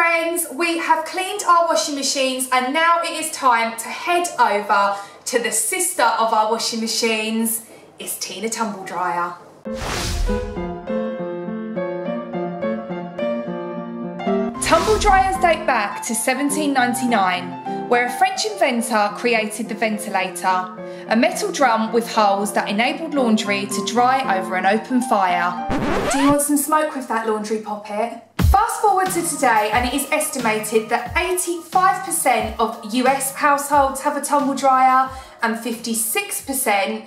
friends, we have cleaned our washing machines and now it is time to head over to the sister of our washing machines. It's Tina Tumble Dryer. Tumble dryers date back to 1799, where a French inventor created the ventilator, a metal drum with holes that enabled laundry to dry over an open fire. Do you want some smoke with that laundry poppet? Fast forward to today and it is estimated that 85% of US households have a tumble dryer and 56%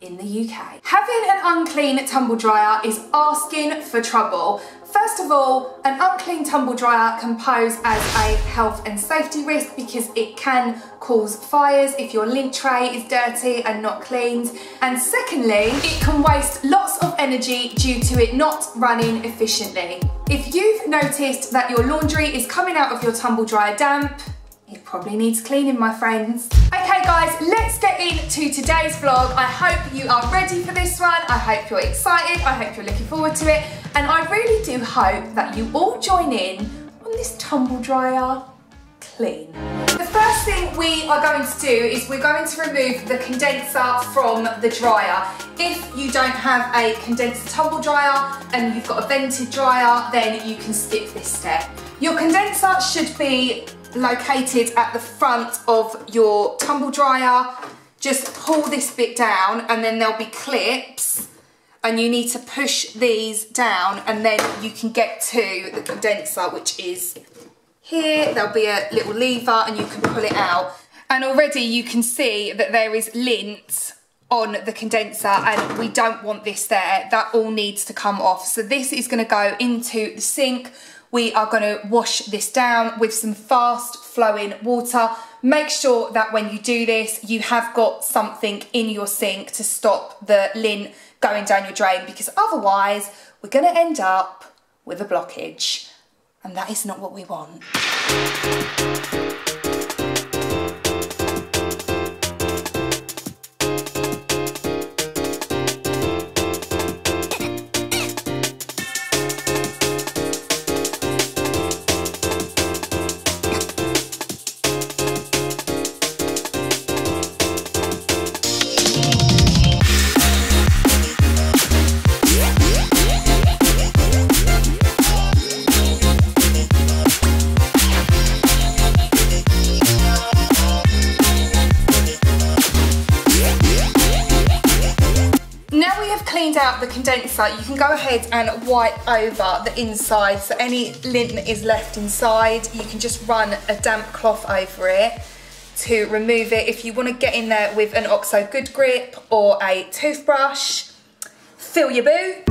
in the UK. Having an unclean tumble dryer is asking for trouble. First of all, an unclean tumble dryer can pose as a health and safety risk because it can cause fires if your lint tray is dirty and not cleaned. And secondly, it can waste lots of energy due to it not running efficiently. If you've noticed that your laundry is coming out of your tumble dryer damp, it probably needs cleaning, my friends. Okay guys, let's get into today's vlog. I hope you are ready for this one. I hope you're excited. I hope you're looking forward to it. And I really do hope that you all join in on this tumble dryer clean. The first thing we are going to do is we're going to remove the condenser from the dryer. If you don't have a condenser tumble dryer and you've got a vented dryer, then you can skip this step. Your condenser should be located at the front of your tumble dryer. Just pull this bit down and then there'll be clips and you need to push these down and then you can get to the condenser, which is here. There'll be a little lever and you can pull it out. And already you can see that there is lint on the condenser and we don't want this there. That all needs to come off. So this is going to go into the sink. We are going to wash this down with some fast flowing water. Make sure that when you do this, you have got something in your sink to stop the lint going down your drain, because otherwise we're going to end up with a blockage. And that is not what we want. Out the condenser, you can go ahead and wipe over the inside, so any lint that is left inside you can just run a damp cloth over it to remove it. If you want to get in there with an Oxo Good Grip or a toothbrush, fill your boots.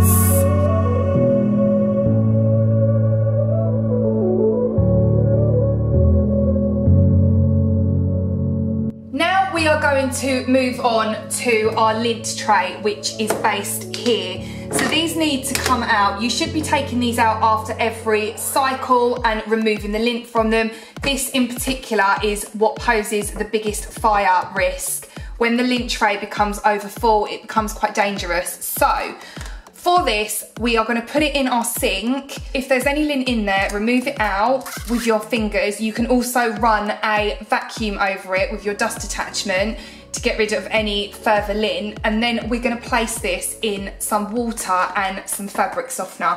We are going to move on to our lint tray, which is based here. So these need to come out. You should be taking these out after every cycle and removing the lint from them. This in particular is what poses the biggest fire risk. When the lint tray becomes over full, it becomes quite dangerous. So for this, we are going to put it in our sink. If there's any lint in there, remove it out with your fingers. You can also run a vacuum over it with your dust attachment to get rid of any further lint. And then we're going to place this in some water and some fabric softener.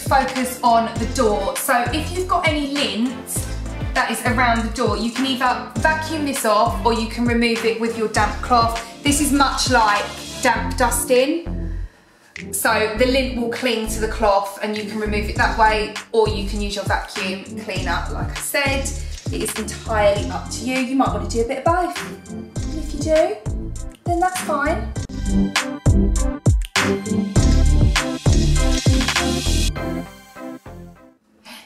Focus on the door. So if you've got any lint that is around the door, you can either vacuum this off or you can remove it with your damp cloth. This is much like damp dusting. So the lint will cling to the cloth and you can remove it that way, or you can use your vacuum cleaner. Like I said, it is entirely up to you. You might want to do a bit of both. And if you do, then that's fine.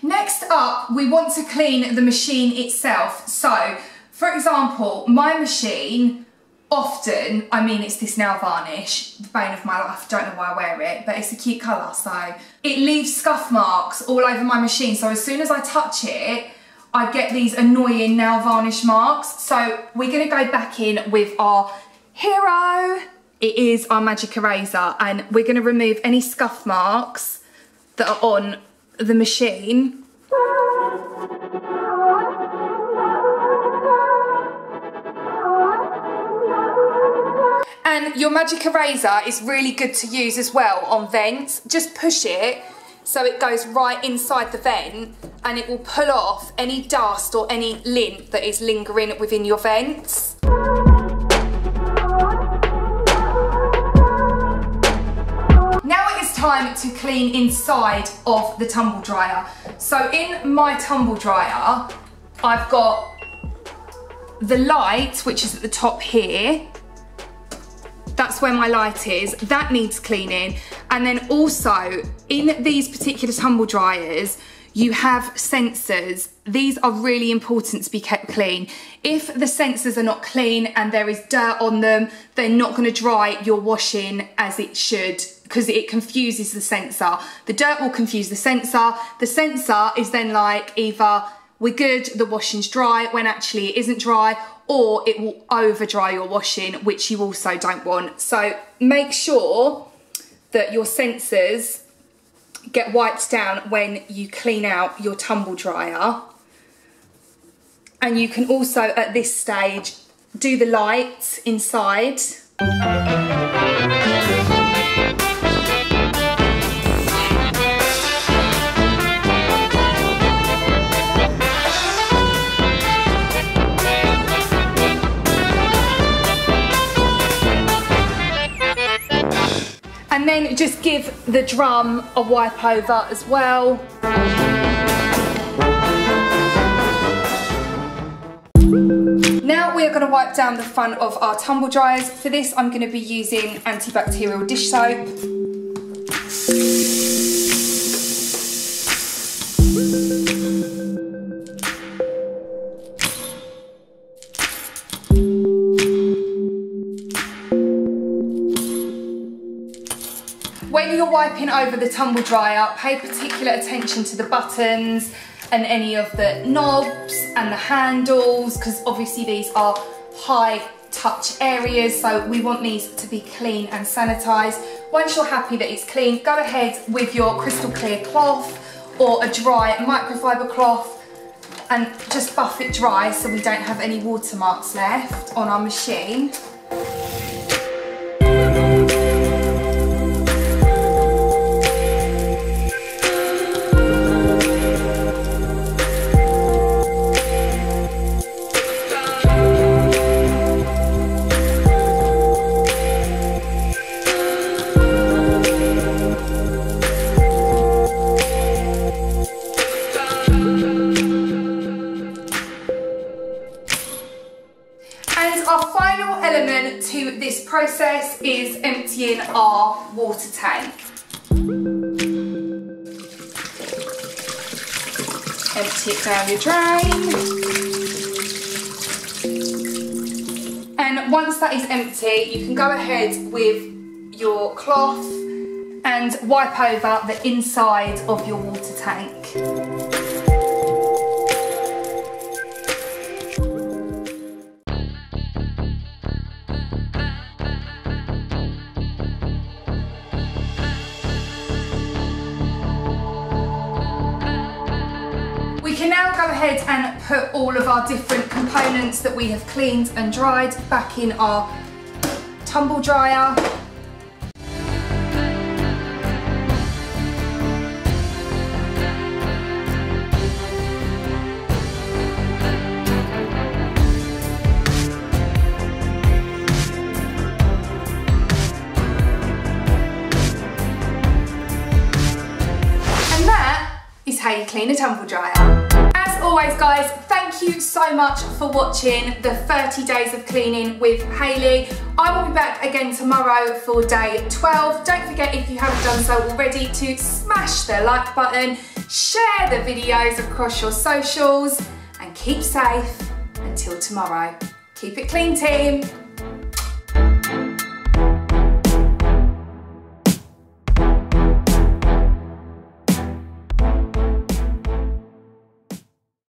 Next up, we want to clean the machine itself. So, for example, my machine, often, I mean, it's this nail varnish, the bane of my life, don't know why I wear it, but it's a cute colour, so it leaves scuff marks all over my machine. So as soon as I touch it, I get these annoying nail varnish marks. So we're going to go back in with our hero. It is our magic eraser, and we're going to remove any scuff marks that are on the machine. And your magic eraser is really good to use as well on vents. Just push it so it goes right inside the vent, and it will pull off any dust or any lint that is lingering within your vents. Now it is time to clean inside of the tumble dryer. So in my tumble dryer, I've got the light, which is at the top here. That's where my light is. That needs cleaning. And then also, in these particular tumble dryers, you have sensors. These are really important to be kept clean. If the sensors are not clean and there is dirt on them, they're not going to dry your washing as it should, because it confuses the sensor. The dirt will confuse the sensor. The sensor is then like, either we're good, the washing's dry, when actually it isn't dry, or it will over dry your washing, which you also don't want. So make sure that your sensors get wiped down when you clean out your tumble dryer. And you can also, at this stage, do the light inside. And then just give the drum a wipe over as well. Now we are going to wipe down the front of our tumble dryers. For this, I'm going to be using antibacterial dish soap. When you're wiping over the tumble dryer, pay particular attention to the buttons and any of the knobs and the handles, because obviously these are high touch areas, so we want these to be clean and sanitized. Once you're happy that it's clean, go ahead with your crystal clear cloth or a dry microfiber cloth and just buff it dry so we don't have any watermarks left on our machine. To this process is emptying our water tank. Empty it down your drain. And once that is empty, you can go ahead with your cloth and wipe over the inside of your water tank. We can now go ahead and put all of our different components that we have cleaned and dried back in our tumble dryer. is how you clean a tumble dryer. As always guys, thank you so much for watching the 30 days of cleaning with Hayley. I will be back again tomorrow for day 12. Don't forget, if you haven't done so already, to smash the like button, share the videos across your socials, and keep safe until tomorrow. Keep it clean, team.